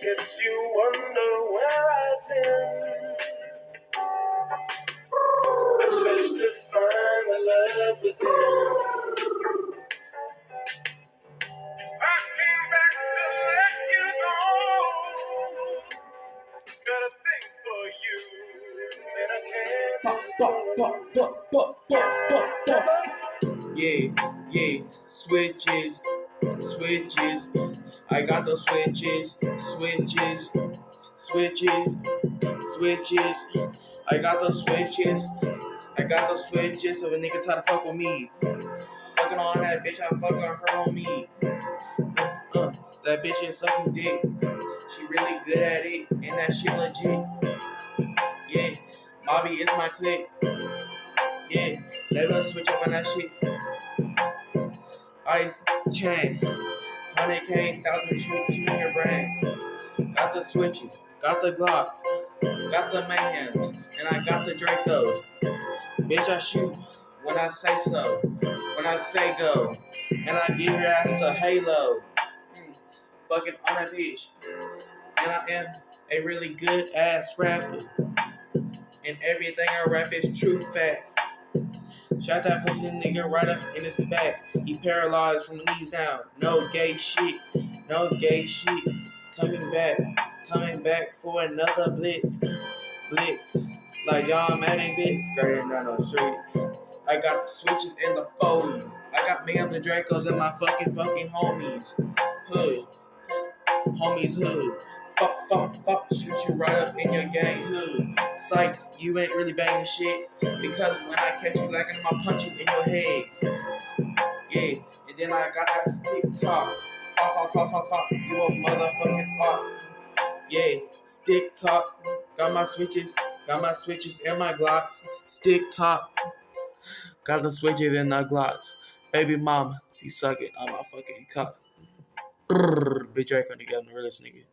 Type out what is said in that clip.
Guess you wonder where I've been. I searched to find the love within. I came back to let you know. Got a thing for you, and I can't. Yeah, switches. I got those switches. I got those switches. So a nigga try to fuck with me. Fucking on that bitch, I'm fucking her on me. That bitch is sucking dick. She really good at it, and that shit legit. Yeah, Mobby is my clique. Yeah, never switch up on that shit. Ice chain, 100K, 1,000 shoot in your brain. Got the switches, got the glocks, got the mayhems, and I got the Dracos. Bitch, I shoot when I say so, when I say go, and I give your ass a halo. Fucking on that bitch. And I am a really good ass rapper. And everything I rap is true facts. Shot that pussy nigga right up in his back. He paralyzed from the knees down. No gay shit. Coming back for another blitz. Like John Madden bitch, skirting down the street. I got the switches and the foldies. I got me and the Dracos and my fucking homies. Hood. Fuck, shoot you right up in your gang hood. Psych, you ain't really banging shit, because when I catch you lacking, I'ma punch you in your head. Yeah, and then I got that stick talk. Fuck, you a motherfucking fuck. Yeah, stick talk. Got my switches and my glocks. Stick talk. Got the switches and the glocks. Baby mama, she sucking on my fucking cock. Bitch, I can't get on the realest nigga.